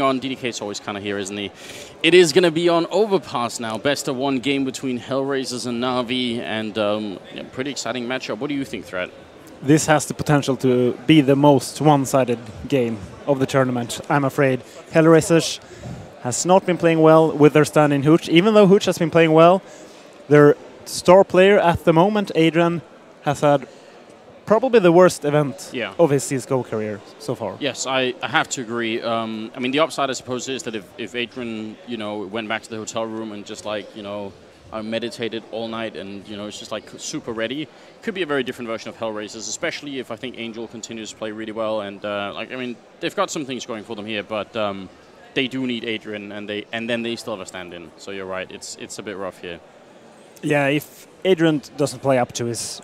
On DDK's always kind of here, isn't he? It is going to be on Overpass now. Best of one game between Hellraisers and Na'Vi, and yeah, pretty exciting matchup. What do you think, Threat? This has the potential to be the most one-sided game of the tournament. I'm afraid Hellraisers has not been playing well with their stand-in Hooch. Even though Hooch has been playing well, their star player at the moment, Adrian, has had probably the worst event of his CSGO career so far. Yes, I have to agree. I mean, the upside, I suppose, is that if Adrian, went back to the hotel room and just meditated all night and, it's just like super ready, could be a very different version of Hellraisers, especially if I think Angel continues to play really well. And, they've got some things going for them here, but they do need Adrian, and then they still have a stand-in. So you're right, it's a bit rough here. Yeah, if Adrian doesn't play up to his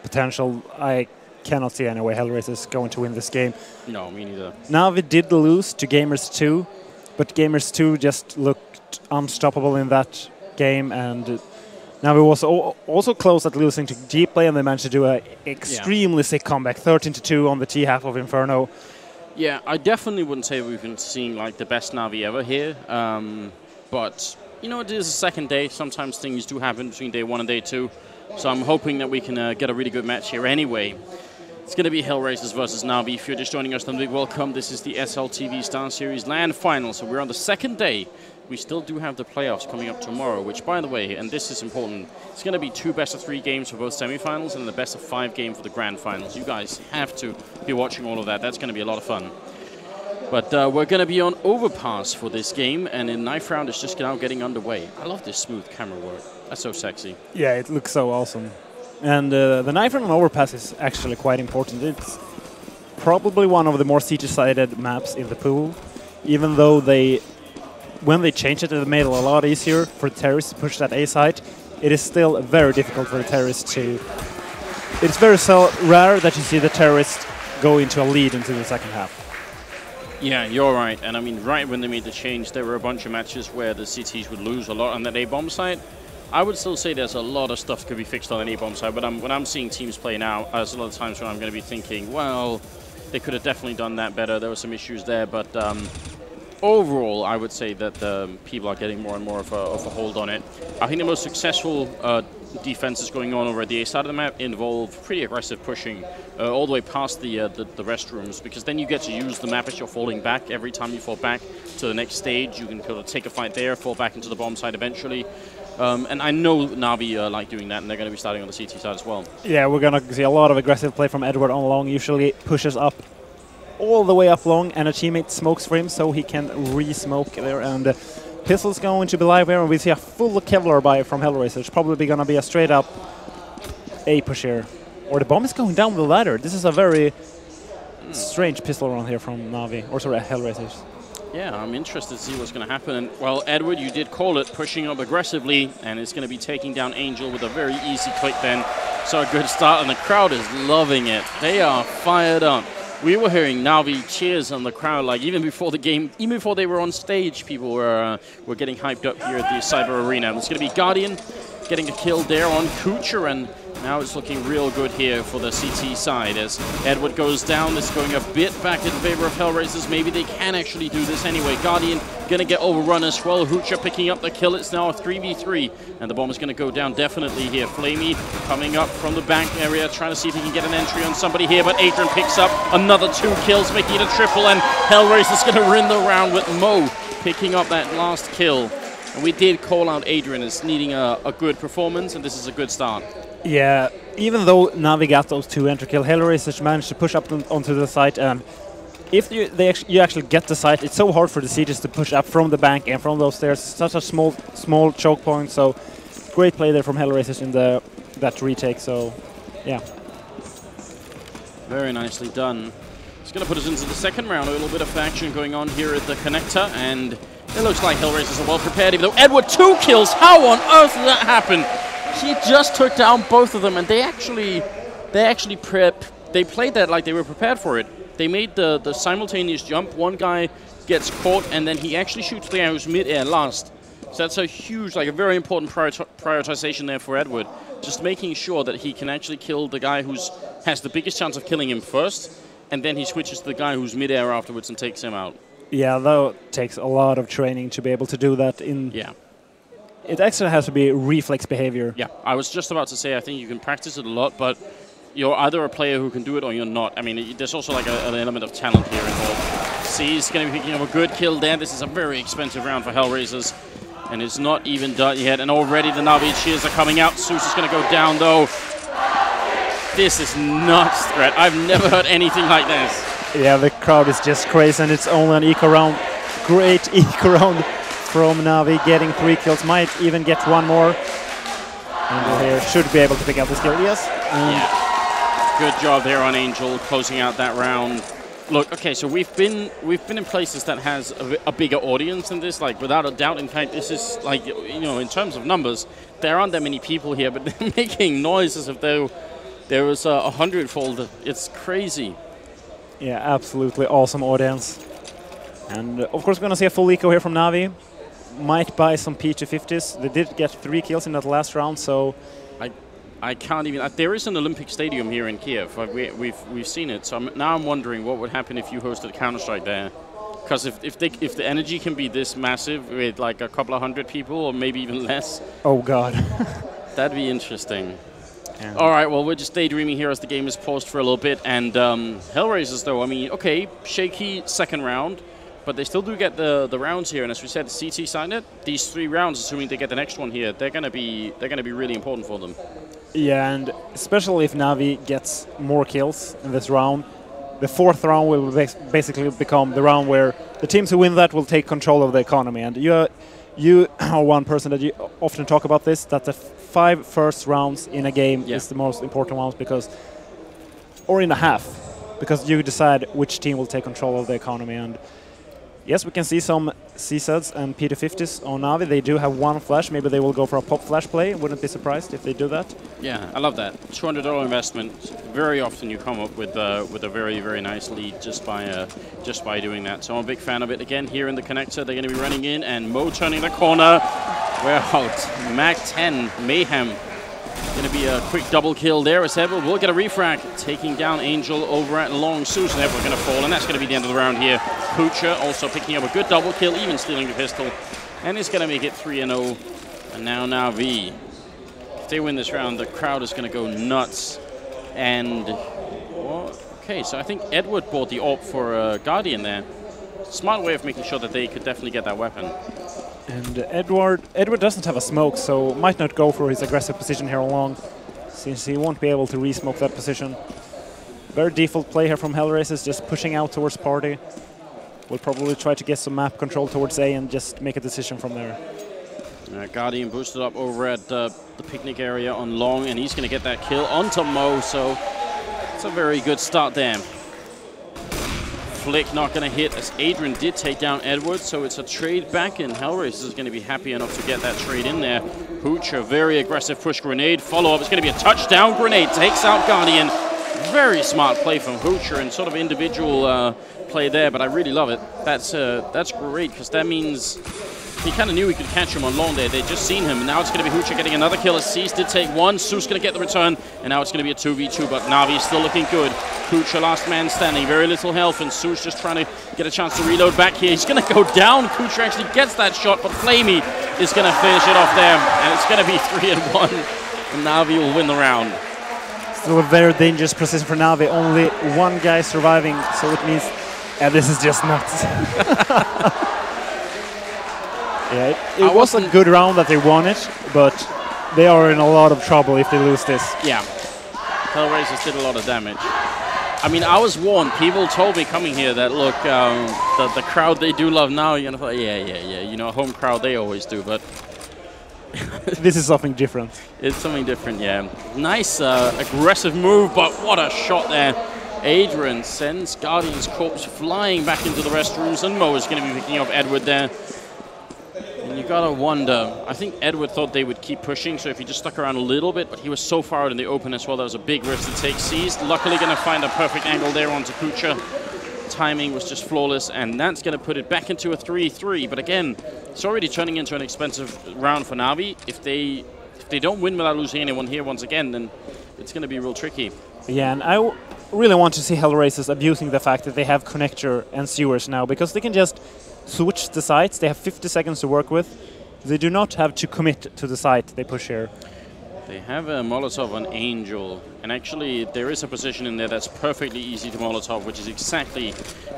potential, I cannot see any way Hellraisers going to win this game. No, me neither. Na'Vi did lose to Gamers 2, but Gamers 2 just looked unstoppable in that game, and Na'Vi was also close at losing to G-Play, and they managed to do an extremely sick comeback, 13-2 on the T half of Inferno. Yeah, I definitely wouldn't say we've been seeing like the best Na'Vi ever here, but it is a second day. Sometimes things do happen between day 1 and day 2. So I'm hoping that we can get a really good match here anyway. It's going to be Hellraisers versus Na'Vi. If you're just joining us, then big welcome. This is the SLTV StarSeries LAN final. So we're on the second day. We still do have the playoffs coming up tomorrow, which, by the way, and this is important, it's going to be 2 best-of-3 games for both semifinals and the best-of-5 game for the grand finals. You guys have to be watching all of that. That's going to be a lot of fun. But we're going to be on Overpass for this game, and the knife round is just now getting underway. I love this smooth camera work. That's so sexy. Yeah, it looks so awesome. And the knife round on Overpass is actually quite important. It's probably one of the more siege-sided maps in the pool, even though when they changed it, they made it a lot easier for terrorists to push that A site. It is still very difficult for the terrorists to... It's very rare that you see the terrorists go into a lead into the second half. Yeah, you're right. And I mean, right when they made the change, there were a bunch of matches where the CTs would lose a lot on that A-bomb site. I would still say there's a lot of stuff that could be fixed on an A-bomb side, but when I'm seeing teams play now, there's a lot of times when I'm going to be thinking, well, they could have definitely done that better. There were some issues there, but overall, I would say that people are getting more and more of a hold on it. I think the most successful defenses going on over at the A side of the map involve pretty aggressive pushing all the way past the restrooms, because then you get to use the map as you're falling back. Every time you fall back to the next stage, you can kind of take a fight there, fall back into the bomb side eventually. And I know Na'Vi like doing that, and they're going to be starting on the CT side as well. Yeah, we're going to see a lot of aggressive play from Edward on long. Usually pushes up all the way up long, and a teammate smokes for him so he can re-smoke there. And Pistol's going to be live here, and we see a full Kevlar buy from Hellraiser. It's probably going to be a straight-up A push here. Or the bomb is going down the ladder. This is a very strange pistol run here from Na'Vi, or sorry, Hellraisers. Yeah, I'm interested to see what's going to happen. And, well, Edward, you did call it, pushing up aggressively, and it's going to be taking down Angel with a very easy click then. So a good start, and the crowd is loving it. They are fired up. We were hearing Na'Vi cheers on the crowd, like even before the game, even before they were on stage, people were getting hyped up here at the Cyber Arena. It's going to be Guardian getting a kill there on Kucher, and now it's looking real good here for the CT side. As Edward goes down, it's going a bit back in favor of Hellraisers. Maybe they can actually do this anyway. Guardian going to get overrun as well. Hoocher picking up the kill. It's now a 3v3, and the bomb is going to go down definitely here. Flamey coming up from the bank area, trying to see if he can get an entry on somebody here, but Adrian picks up another 2 kills, making it a triple, and Hellraiser's going to win the round with Mo picking up that last kill. And we did call out Adrian as needing a good performance, and this is a good start. Yeah, even though Na'Vi got those 2 entry kills, Hellraisers managed to push up onto the site, and if you actually get the site, it's so hard for the sieges to push up from the bank and from those stairs. Such a small choke point, so great play there from Hellraisers in that retake, so yeah. Very nicely done. It's going to put us into the second round. A little bit of action going on here at the connector, and it looks like Hellraisers are well prepared, even though Edward 2 kills. How on earth did that happen? He just took down both of them, and they played that like they were prepared for it. They made the simultaneous jump. One guy gets caught, and then he actually shoots the guy who's mid-air last. So that's a huge, like a very important prioritization there for Edward. Just making sure that he can actually kill the guy who has the biggest chance of killing him first, and then he switches to the guy who's mid-air afterwards and takes him out. Yeah, though it takes a lot of training to be able to do that. Yeah. It actually has to be reflex behavior. Yeah, I was just about to say, I think you can practice it a lot, but you're either a player who can do it or you're not. I mean, there's also like an element of talent here involved. C's going to be picking up a good kill there. This is a very expensive round for Hellraisers, and it's not even done yet. And already the Na'Vi cheers are coming out. Zeus is going to go down, though. This is nuts, Threat. I've never heard anything like this. Yeah, the crowd is just crazy, and it's only an eco round. Great eco round from Na'Vi, getting 3 kills. Might even get 1 more. And here should be able to pick up this kill, yes. Yeah. Good job there on Angel, closing out that round. Look, okay, so we've been in places that has a bigger audience than this, like without a doubt. In fact, this is like, you know, in terms of numbers, there aren't that many people here, but they're making noise as if there was a 100-fold. It's crazy. Yeah, absolutely awesome audience. And of course, we're going to see a full eco here from Na'Vi. Might buy some P250s. They did get 3 kills in that last round, so I can't even. There is an Olympic Stadium here in Kiev. We've seen it. So now I'm wondering what would happen if you hosted Counter-Strike there. Because if the energy can be this massive with like a couple of 100 people or maybe even less. Oh God. That'd be interesting. Yeah. All right, well, we're just daydreaming here as the game is paused for a little bit. And Hellraisers, though, I mean, okay, shaky second round, but they still do get the rounds here. And as we said, CT signed it. These 3 rounds, assuming they get the next one here, they're gonna be really important for them. Yeah, and especially if Na'Vi gets more kills in this round, the 4th round will basically become the round where the teams who win that will take control of the economy. And you are one person that you often talk about this, that the 5 first rounds in a game is the most important ones, because, or in a half, because you decide which team will take control of the economy. And yes, we can see some CSUDs and P250s on Na'Vi. They do have 1 flash. Maybe they will go for a pop flash play. Wouldn't be surprised if they do that. Yeah, I love that. $200 investment. Very often you come up with a very, very nice lead just by doing that. So I'm a big fan of it. Again, here in the connector, they're going to be running in, and Mo turning the corner. We're out. Mag 10, Mayhem. Going to be a quick double kill there as Edward will get a refrag, taking down Angel over at long. Susan Edward going to fall, and that's going to be the end of the round here. Poocher also picking up a good double kill, even stealing the pistol, and it's going to make it 3-0. And now Na'Vi, if they win this round, the crowd is going to go nuts. And well, okay, so I think Edward bought the AWP for Guardian there. Smart way of making sure that they could definitely get that weapon. And Edward doesn't have a smoke, so might not go for his aggressive position here along, since he won't be able to re-smoke that position. Very default play here from Hellraisers, just pushing out towards party. We'll probably try to get some map control towards A and just make a decision from there. Guardian boosted up over at the picnic area on long, and he's going to get that kill onto Mo, so it's a very good start there. Flick not going to hit, as Adrian did take down Edward, so it's a trade back, and Hellraisers is going to be happy enough to get that trade in there. Poocher, very aggressive push grenade, follow-up, it's going to be a touchdown grenade, takes out Guardian. Very smart play from Poocher, and sort of individual play there, but I really love it. That's great, because that means he kind of knew he could catch him on long there. They'd just seen him, and now it's going to be Hoocher getting another kill. As Cease did take 1. Su's going to get the return, and now it's going to be a 2v2, but Na'Vi is still looking good. Hoocher last man standing, very little health, and Su's just trying to get a chance to reload back here. He's going to go down. Hoocher actually gets that shot, but Flamey is going to finish it off there, and it's going to be 3-1, and Na'Vi will win the round. Still a very dangerous position for Na'Vi. Only 1 guy surviving, so it means this is just nuts. Yeah, it was a good round that they won it, but they are in a lot of trouble if they lose this. Yeah, Hellraisers did a lot of damage. I mean, I was warned. People told me coming here that, look, the crowd, they do love now. You know, yeah. You know, home crowd, they always do, but this is something different. It's something different, yeah. Nice aggressive move, but what a shot there. Adrian sends Guardian's corpse flying back into the restrooms, and Mo is going to be picking up Edward there. And you gotta wonder, I think Edward thought they would keep pushing, so if he just stuck around a little bit, but he was so far out in the open as well, that was a big risk to take. Seized, luckily gonna find a perfect angle there onto Kucha. Timing was just flawless, and that's gonna put it back into a 3-3. But again, it's already turning into an expensive round for Na'Vi. If they don't win without losing anyone here once again, then it's gonna be real tricky. Yeah, and really want to see Hellraisers abusing the fact that they have connector and sewers now, because they can just switch the sites. They have 50 seconds to work with. They do not have to commit to the site they push here. They have a Molotov on Angel, and actually there is a position in there that's perfectly easy to Molotov, which is exactly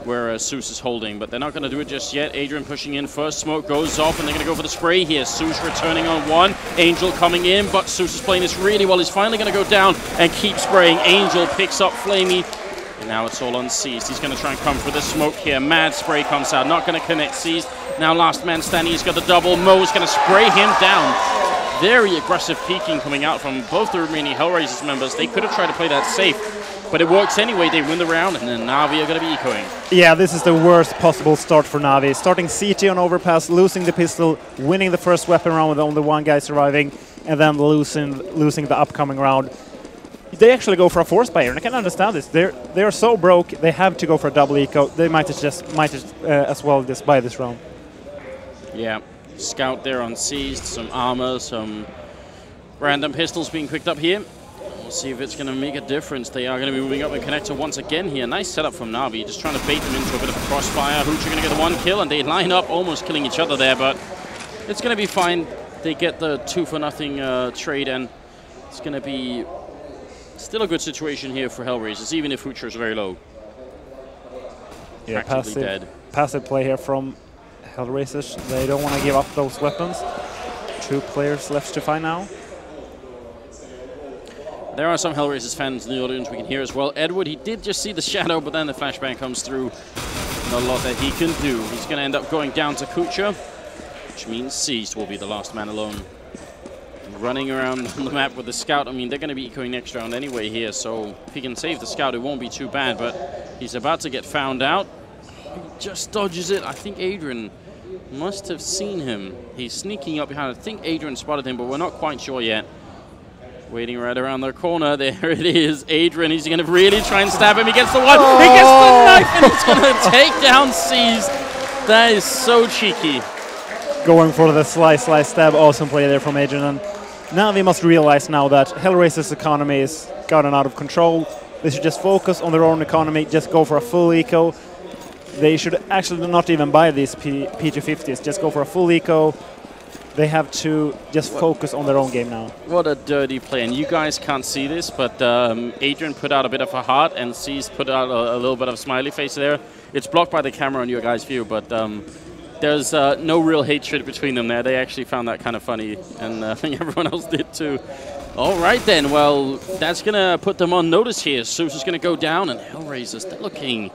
where Zeus is holding, but they're not going to do it just yet. Adrian pushing in first, smoke goes off, and they're going to go for the spray here. Zeus returning on one, Angel coming in, but Zeus is playing this really well. He's finally going to go down and keep spraying. Angel picks up Flamey, and now it's all on Seized. He's going to try and come for the smoke here. Mad spray comes out, not going to connect Seized. Now last man standing, he's got the double. Mo's going to spray him down. Very aggressive peeking coming out from both the remaining Hellraisers members. They could have tried to play that safe, but it works anyway. They win the round, and then Na'Vi are going to be ecoing. Yeah, this is the worst possible start for Na'Vi. Starting CT on overpass, losing the pistol, winning the first weapon round with only one guy surviving, and then losing the upcoming round. They actually go for a force buy here, and I can understand this. They're so broke, they have to go for a double eco. They might as well just buy this round. Yeah. Scout there on Seized, some armor, some random pistols being picked up here. We'll see if it's going to make a difference. They are going to be moving up the connector once again here. Nice setup from Na'Vi, just trying to bait them into a bit of a crossfire. Hooch are going to get the one kill, and they line up, almost killing each other there, but it's going to be fine. They get the 2-for-0 trade, and it's going to be still a good situation here for Hellraisers, even if Hoocher is very low. Yeah, dead. Passive play here from Hellraisers. They don't want to give up those weapons. 2 players left to find now. There are some Hellraisers fans in the audience we can hear as well. Edward, he did just see the shadow, but then the flashbang comes through. Not a lot that he can do. He's going to end up going down to Kucha, which means Seized will be the last man alone. Running around on the map with the scout. I mean, they're going to be ecoing next round anyway here, so if he can save the scout, it won't be too bad, but he's about to get found out. He just dodges it. I think Adrian must have seen him. He's sneaking up behind. I think Adrian spotted him, but we're not quite sure yet. Waiting right around the corner. There it is. Adrian, he's going to really try and stab him. He gets the one. Oh! He gets the knife, and he's going to take down Seized. That is so cheeky. Going for the slice, stab. Awesome play there from Adrian. And now they must realize now that Hellraiser's economy is gotten out of control. They should just focus on their own economy, just go for a full eco. They should actually not even buy these P250s, just go for a full eco. They have to just focus on their own game now. What a dirty play, and you guys can't see this, but Adrian put out a bit of a heart, and Seized put out a little bit of a smiley face there. It's blocked by the camera on your guys' view, but there's no real hatred between them there. They actually found that kind of funny, and I think everyone else did too. All right then, well, that's going to put them on notice here. Zeus is going to go down, and Hellraisers, they're looking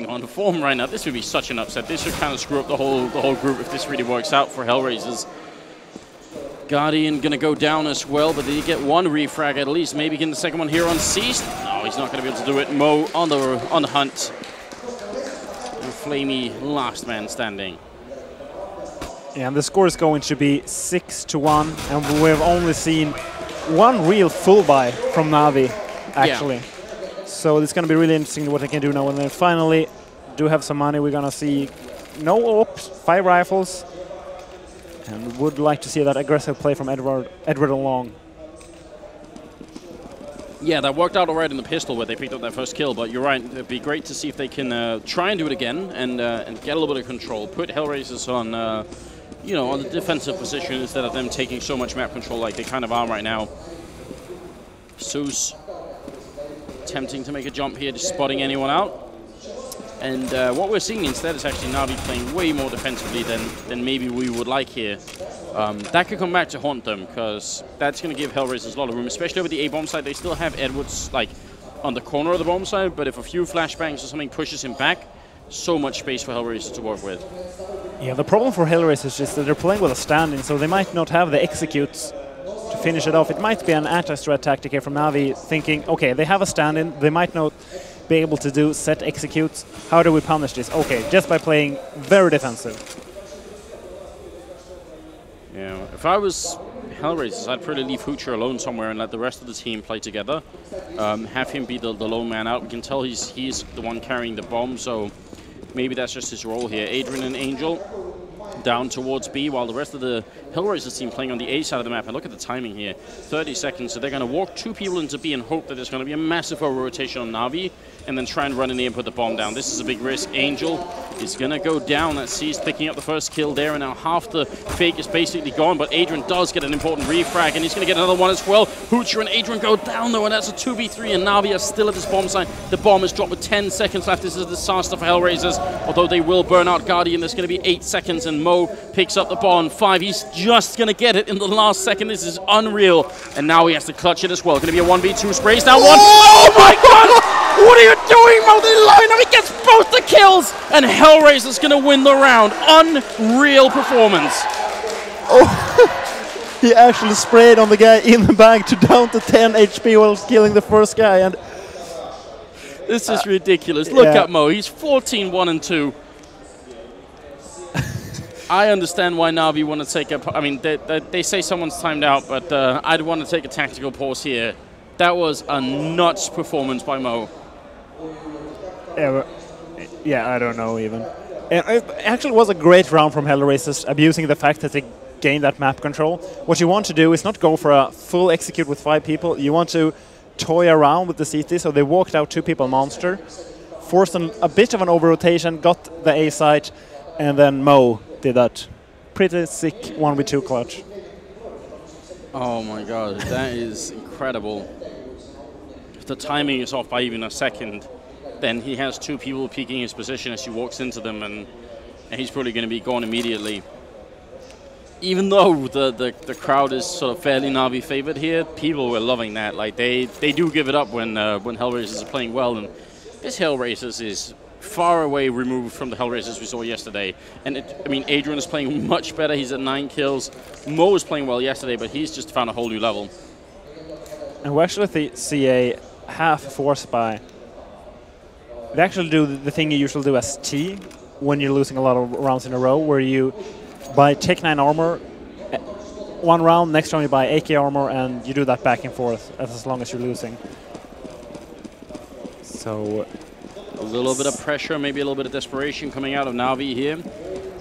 on form right now. This would be such an upset. This should kind of screw up the whole group if this really works out for Hellraisers. Guardian going to go down as well, but they get one refrag at least. Maybe getting the second one here on Seized. No, he's not going to be able to do it. Mo on the hunt. And Flamey, last man standing. Yeah, and the score is going to be 6-1, and we've only seen one real full buy from Na'Vi, actually. Yeah. So it's going to be really interesting what they can do now. And then finally, do have some money. We're going to see no ops, 5 rifles. And would like to see that aggressive play from Edward Long. Yeah, that worked out all right in the pistol where they picked up their first kill. But you're right, it'd be great to see if they can try and do it again and get a little bit of control. Put Hellraisers on, on the defensive position instead of them taking so much map control like they kind of are right now. Zeus attempting to make a jump here, just spotting anyone out. And what we're seeing instead is actually Na'Vi playing way more defensively than maybe we would like here. That could come back to haunt them, because that's going to give Hellraisers a lot of room, especially over the A-bomb side. They still have Edwards like on the corner of the bomb side, but if a few flashbangs or something pushes him back, so much space for Hellraisers to work with. Yeah, the problem for Hellraisers is that they're playing with a stand-in, so they might not have the executes to finish it off. It might be an anti-strat tactic here from Na'Vi, thinking, okay, they have a stand-in, they might not be able to do set executes. How do we punish this? Okay, just by playing very defensive. Yeah, if I was Hellraisers, I'd probably leave Hoocher alone somewhere and let the rest of the team play together. Have him be the lone man out. We can tell he's the one carrying the bomb, so maybe that's just his role here. Adrian and Angel, down towards B, while the rest of the Hellraisers team playing on the A side of the map. And look at the timing here, 30 seconds. So they're going to walk 2 people into B and hope that there's going to be a massive over-rotation on Na'Vi, and then try and run in there and put the bomb down. This is a big risk. Angel is going to go down. That C's picking up the first kill there, and now half the fake is basically gone, but Adrian does get an important refrag, and he's going to get another one as well. Hoocher and Adrian go down, though, and that's a 2v3, and Na'Vi are still at this bomb site. The bomb is dropped with 10 seconds left. This is a disaster for Hellraisers, although they will burn out Guardian. There's going to be 8 seconds, and Mo picks up the bomb. 5, he's just going to get it in the last second. This is unreal, and now he has to clutch it as well. Going to be a 1v2, sprays down one. Oh my god! What are you doing, Mo? They line up, he gets both the kills, and Hellraiser's going to win the round. Unreal performance. Oh, he actually sprayed on the guy in the back to down to 10 HP while killing the first guy. And this is ridiculous. Look at Mo. He's 14-1-2. I understand why Na'Vi want to take a... I mean, they say someone's timed out, but I'd want to take a tactical pause here. That was a nuts performance by Mo. Yeah, I don't know even. It actually was a great round from Hellraisers, abusing the fact that they gained that map control. What you want to do is not go for a full execute with 5 people. You want to toy around with the CT, so they walked out 2 people monster, forced a bit of an over-rotation, got the A site, and then Mo did that pretty sick 1v2 clutch. Oh my god, that is incredible. If the timing is off by even a second, then he has 2 people peeking his position as he walks into them, and he's probably going to be gone immediately. Even though the crowd is sort of fairly Na'Vi favored here, people were loving that. Like they do give it up when Hellraisers are playing well, and this Hellraisers is far away removed from the Hellraisers we saw yesterday. And I mean, Adrian is playing much better. He's at 9 kills. Mo was playing well yesterday, but he's just found a whole new level. And we actually see a half force buy. They actually do the thing you usually do as T when you're losing a lot of rounds in a row, where you buy Tech 9 armor 1 round, next round you buy AK armor, and you do that back and forth as long as you're losing. So a little bit of pressure, maybe a little bit of desperation coming out of Na'Vi here.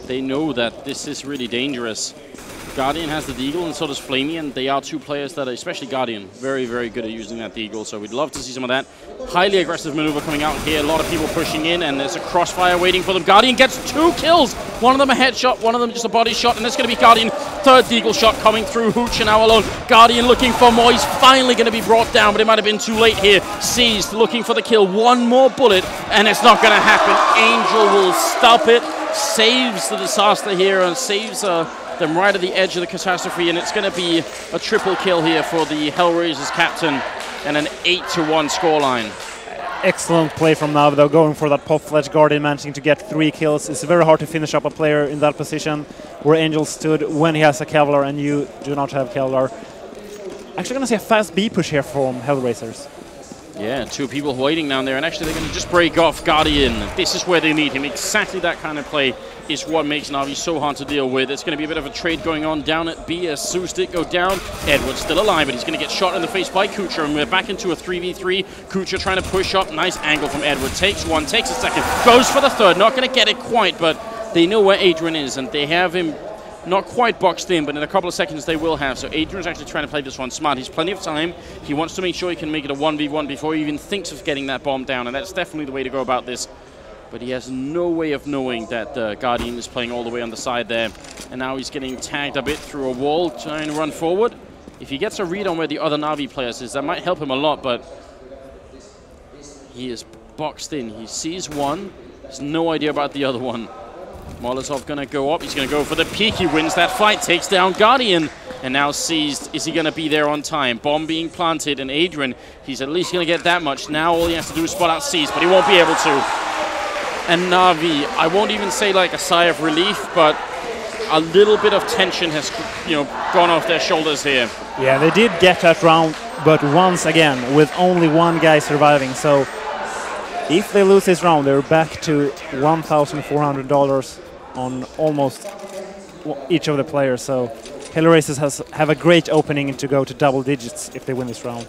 They know that this is really dangerous. Guardian has the Deagle, and so does Flamey, and they are 2 players that are, especially Guardian, very, very good at using that Deagle, so we'd love to see some of that. Highly aggressive maneuver coming out here, a lot of people pushing in, and there's a crossfire waiting for them. Guardian gets 2 kills, one of them a headshot, one of them just a body shot, and it's going to be Guardian, 3rd Deagle shot coming through. Hooch now alone. Guardian looking for more, he's finally going to be brought down, but it might have been too late here. Seized, looking for the kill, 1 more bullet, and it's not going to happen. Angel will stop it, saves the disaster here, and saves them right at the edge of the catastrophe, and it's going to be a triple kill here for the Hellraisers captain, and an 8-1 scoreline. Excellent play from Na'Vi, though, going for that pop-fledged Guardian, managing to get 3 kills. It's very hard to finish up a player in that position where Angel stood when he has a Kevlar and you do not have Kevlar. Actually going to see a fast B push here from Hellraisers. Yeah, 2 people waiting down there, and actually they're going to just break off Guardian. This is where they need him. Exactly that kind of play is what makes Na'Vi so hard to deal with. It's going to be a bit of a trade going on down at B as Soustik go down. Edward's still alive, but he's going to get shot in the face by Kucher, and we're back into a 3v3. Kucher trying to push up. Nice angle from Edward. Takes 1, takes a second, goes for the 3rd. Not going to get it quite, but they know where Adrian is, and they have him not quite boxed in, but in a couple of seconds they will have. So Adrian's actually trying to play this one smart. He's plenty of time. He wants to make sure he can make it a 1v1 before he even thinks of getting that bomb down, and that's definitely the way to go about this. But he has no way of knowing that Guardian is playing all the way on the side there. And now he's getting tagged a bit through a wall, trying to run forward. If he gets a read on where the other Na'Vi players is, that might help him a lot, but he is boxed in. He sees one. Has no idea about the other one. Molotov going to go up. He's going to go for the peek. He wins that fight, takes down Guardian, and now Seized. Is he going to be there on time? Bomb being planted, and Adrian, he's at least going to get that much. Now all he has to do is spot out Seized, but he won't be able to. And Na'Vi, I won't even say like a sigh of relief, but a little bit of tension has, gone off their shoulders here. Yeah, they did get that round, but once again, with only 1 guy surviving. So if they lose this round, they're back to $1,400 on almost each of the players. So Hellraisers have a great opening to go to double digits if they win this round.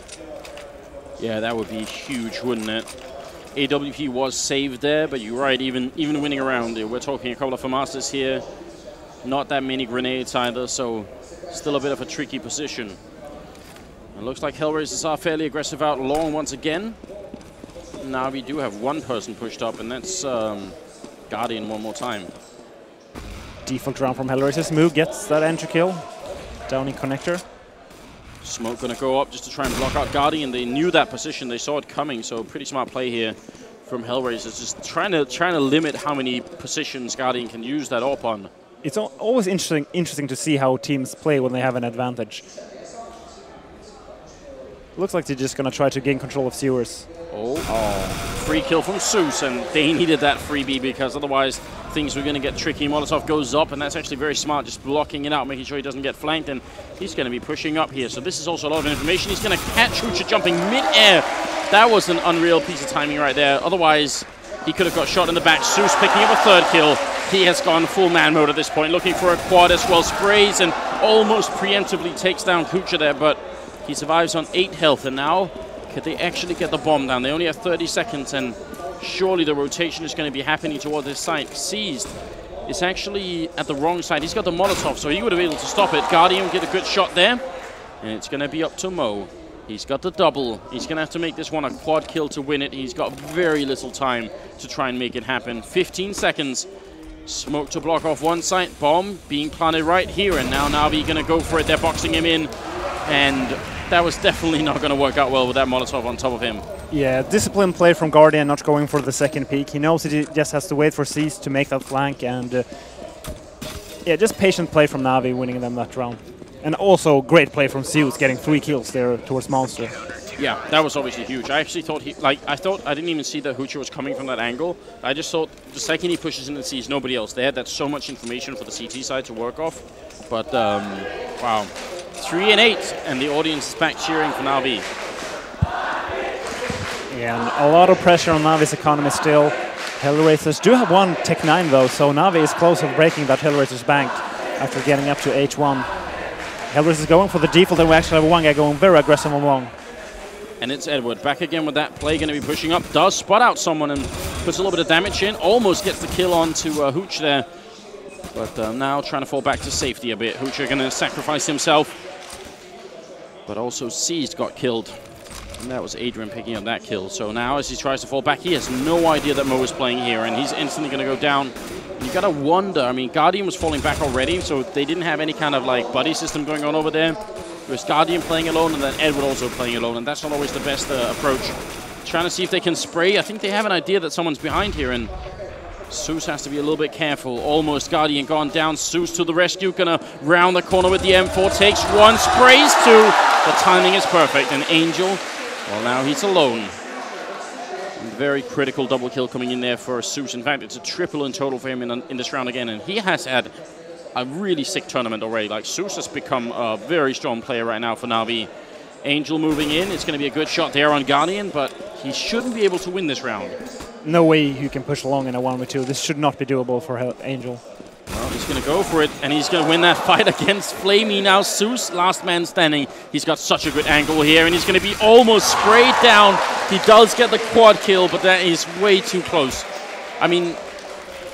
Yeah, that would be huge, wouldn't it? AWP was saved there, but you're right, even winning a round, we're talking a couple of FAMASas here. Not that many grenades either, so still a bit of a tricky position. It looks like Hellraisers are fairly aggressive out long once again. Now we do have one person pushed up, and that's Guardian one more time. Default round from Hellraisers. Move gets that entry kill. Down in connector. Smoke gonna go up just to try and block out Guardian. They knew that position, they saw it coming, so pretty smart play here from Hellraisers. Just trying to limit how many positions Guardian can use that AWP on. It's always interesting to see how teams play when they have an advantage. Looks like they're just gonna try to gain control of sewers. Oh, free kill from Zeus, and they needed that freebie because otherwise things were going to get tricky. Molotov goes up, and that's actually very smart, just blocking it out, making sure he doesn't get flanked, and he's going to be pushing up here. So this is also a lot of information. He's going to catch Hoocher jumping mid-air. That was an unreal piece of timing right there. Otherwise, he could have got shot in the back. Zeus picking up a third kill. He has gone full man mode at this point, looking for a quad as well. Sprays and almost preemptively takes down Hoocher there, but he survives on 8 health, and now could they actually get the bomb down? They only have 30 seconds, and surely the rotation is going to be happening toward this side. Seized is actually at the wrong side. He's got the Molotov, so he would have been able to stop it. Guardian get a good shot there, and it's going to be up to Mo. He's got the double. He's going to have to make this one a quad kill to win it. He's got very little time to try and make it happen. 15 seconds. Smoke to block off one side. Bomb being planted right here, and now Na'Vi going to go for it. They're boxing him in, and that was definitely not going to work out well with that Molotov on top of him. Yeah, disciplined play from Guardian, not going for the second peek. He knows he just has to wait for Cease to make that flank, and yeah, just patient play from Na'Vi winning them that round. And also great play from Zeus, getting 3 kills there towards Monster. Yeah, that was obviously huge. I actually thought I didn't even see that Hoocher was coming from that angle. I just thought the second he pushes in and sees nobody else there, that's so much information for the CT side to work off. But wow. 3 and 8, and the audience is back cheering for Na'Vi. Yeah, and a lot of pressure on Na'Vi's economy still. Hellraisers do have one Tech 9 though, so Na'Vi is close to breaking that Hellraiser's bank after getting up to H1. Hellraisers is going for the default, and we actually have one guy going very aggressive on long. And it's Edward back again with that play, going to be pushing up. Does spot out someone and puts a little bit of damage in. Almost gets the kill onto Hooch there. But now trying to fall back to safety a bit. Hoocher going to sacrifice himself. But also Seized got killed. And that was Adrian picking up that kill. So now as he tries to fall back, he has no idea that Mo is playing here, and he's instantly going to go down. You got to wonder, I mean, Guardian was falling back already, so they didn't have any kind of like buddy system going on over there. It was Guardian playing alone, and then Edward also playing alone, and that's not always the best approach. Trying to see if they can spray. I think they have an idea that someone's behind here, and Zeus has to be a little bit careful. Almost Guardian gone down. Zeus to the rescue. Gonna round the corner with the M4. Takes one. Sprays two. The timing is perfect. And Angel, well, now he's alone. Very critical double kill coming in there for Zeus. In fact, it's a triple in total for him in this round again. And he has had a really sick tournament already. Like, Zeus has become a very strong player right now for Na'Vi. Angel moving in. It's going to be a good shot there on Guardian, but he shouldn't be able to win this round. No way you can push along in a 1v2. This should not be doable for Angel. Well, he's going to go for it, and he's going to win that fight against Flamey. Now Zeus, last man standing. He's got such a good angle here, and he's going to be almost sprayed down. He does get the quad kill, but that is way too close. I mean,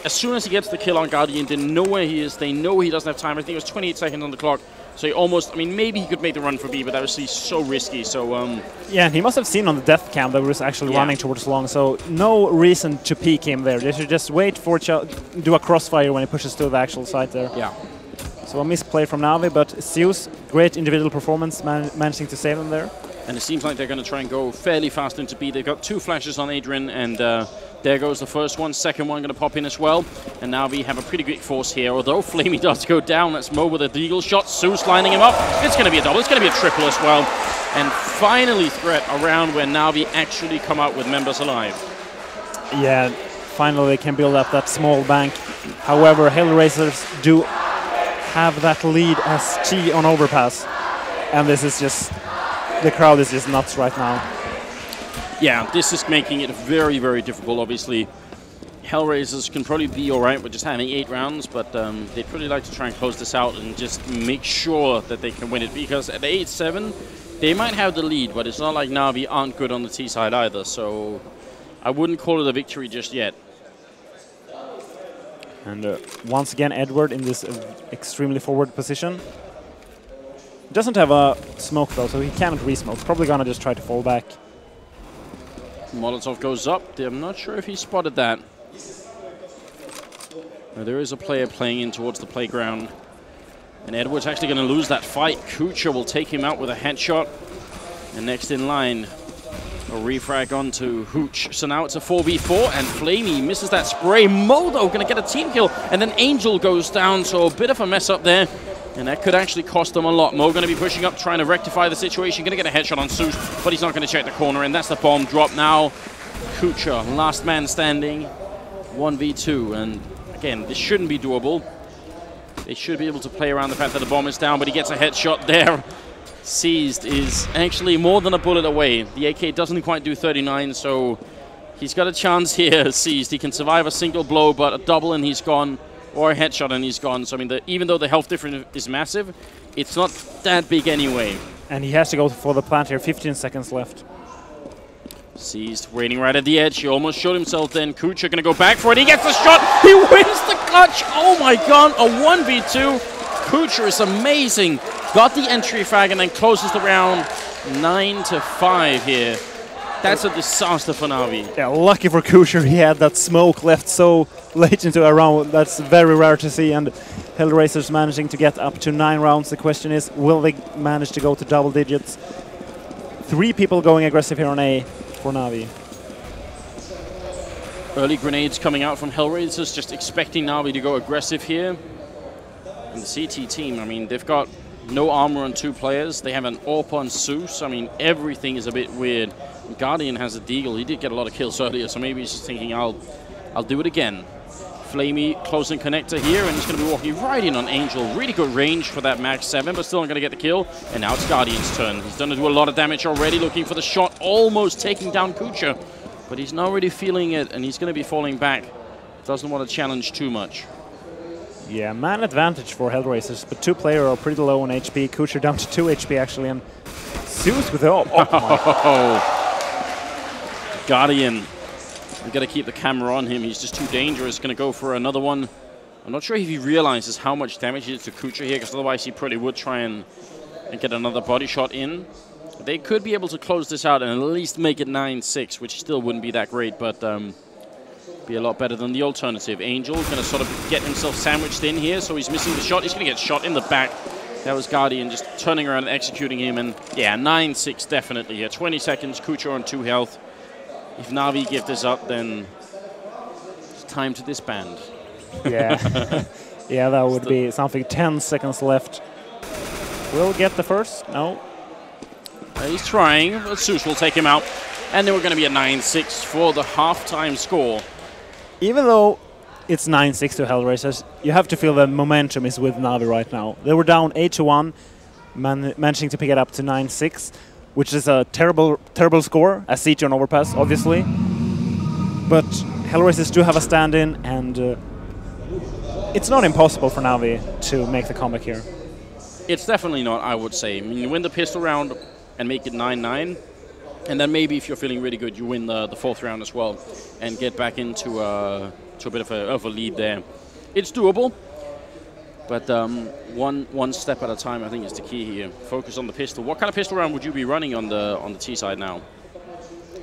as soon as he gets the kill on Guardian, they know where he is. They know he doesn't have time. I think it was 28 seconds on the clock. So he almost, I mean, maybe he could make the run for B, but that was so risky. So yeah, he must have seen on the death cam that was actually running towards long. So no reason to peek him there. They should just wait for do a crossfire when he pushes to the actual side there. Yeah. So a misplay from Na'Vi, but Zeus, great individual performance, managing to save them there. And it seems like they're going to try and go fairly fast into B. They've got 2 flashes on Adrian, and there goes the first one. Second one going to pop in as well. And now we have a pretty big force here. Although Flamey does go down, that's Mo with a deagle shot. Zeus lining him up. It's going to be a double. It's going to be a triple as well. And finally threat around where Na'Vi actually come out with members alive. Yeah, finally they can build up that small bank. However, Hellraisers do have that lead as Chi on overpass. And this is just... the crowd is just nuts right now. Yeah, this is making it very, very difficult, obviously. Hellraisers can probably be all right with just having 8 rounds, but they'd really like to try and close this out and just make sure that they can win it, because at 8-7, they might have the lead, but it's not like Na'Vi aren't good on the T side either, so I wouldn't call it a victory just yet. And once again, Edward in this extremely forward position. Doesn't have a smoke though, so he can't re-smoke. Probably gonna just try to fall back. Molotov goes up. I'm not sure if he spotted that. Now, there is a player playing in towards the playground. And Edward's actually going to lose that fight. Kucha will take him out with a headshot. And next in line, a refrag onto Hooch. So now it's a 4v4, and Flamey misses that spray. Modo going to get a team kill, and then Angel goes down, so a bit of a mess up there. And that could actually cost them a lot. Mo going to be pushing up, trying to rectify the situation. Going to get a headshot on Zeus, but he's not going to check the corner, and that's the bomb drop now. Kucha, last man standing, 1v2, and again, this shouldn't be doable. They should be able to play around the fact that the bomb is down, but he gets a headshot there. Seized is actually more than a bullet away. The AK doesn't quite do 39, so he's got a chance here. Seized, he can survive a single blow, but a double and he's gone, or a headshot and he's gone. So I mean, even though the health difference is massive, it's not that big anyway. And he has to go for the plant here. 15 seconds left. Seized, waiting right at the edge. He almost showed himself then. Kucha gonna go back for it. He gets the shot. He wins the clutch. Oh my god, a 1v2. Kucha is amazing. Got the entry frag and then closes the round 9-5 here. That's a disaster for Na'Vi. Yeah, lucky for Kucha, he had that smoke left so late into a round. That's very rare to see, and Hellraisers managing to get up to 9 rounds. The question is, will they manage to go to double digits? 3 people going aggressive here on A for Na'Vi. Early grenades coming out from Hellraisers, just expecting Na'Vi to go aggressive here. And the CT team, I mean, they've got no armor on 2 players. They have an AWP on Zeus. I mean, everything is a bit weird. Guardian has a deagle. He did get a lot of kills earlier, so maybe he's just thinking, I'll do it again. Flamey closing connector here, and he's going to be walking right in on Angel. Really good range for that Max 7, but still not going to get the kill. And now it's Guardian's turn. He's done to do a lot of damage already, looking for the shot, almost taking down Kucha. But he's not really feeling it, and he's going to be falling back. Doesn't want to challenge too much. Yeah, man advantage for Hellraisers, but 2 players are pretty low on HP. Kucha down to 2 HP actually, and Zeus with the AWP. Oh, Guardian, we've got to keep the camera on him. He's just too dangerous. Going to go for another one. I'm not sure if he realizes how much damage he did to Kucha here, because otherwise he probably would try and get another body shot in. They could be able to close this out and at least make it 9-6, which still wouldn't be that great, but be a lot better than the alternative. Angel going to sort of get himself sandwiched in here, so he's missing the shot. He's going to get shot in the back. That was Guardian just turning around and executing him, and yeah, 9-6 definitely here. 20 seconds, Kucha on 2 health. If Na'Vi give this up, then it's time to disband. Yeah, yeah, that would be something. 10 seconds left. We'll get the first. No. He's trying, but Zeus will take him out. And then we're going to be at 9-6 for the halftime score. Even though it's 9-6 to Hellraisers, you have to feel the momentum is with Na'Vi right now. They were down 8-1, managing to pick it up to 9-6, which is a terrible score, as CT on overpass, obviously. But Hellraisers do have a stand-in, and it's not impossible for Na'Vi to make the comeback here. It's definitely not, I would say. I mean, you win the pistol round and make it 9-9, and then maybe if you're feeling really good, you win the 4th round as well and get back into a bit of a lead there. It's doable. But one step at a time, I think, is the key here. Focus on the pistol. What kind of pistol round would you be running on the T side now?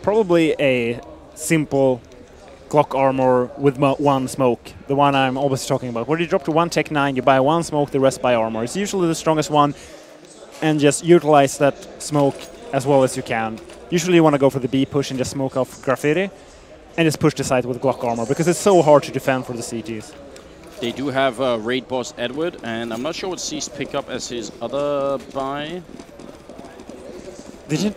Probably a simple Glock armor with 1 smoke. The one I'm always talking about. Where you drop to 1 Tech 9, you buy 1 smoke, the rest buy armor. It's usually the strongest one, and just utilize that smoke as well as you can. Usually you want to go for the B push and just smoke off graffiti, and just push the side with Glock armor, because it's so hard to defend for the CTs. They do have raid boss Edward, and I'm not sure what Cease pick up as his other buy. Did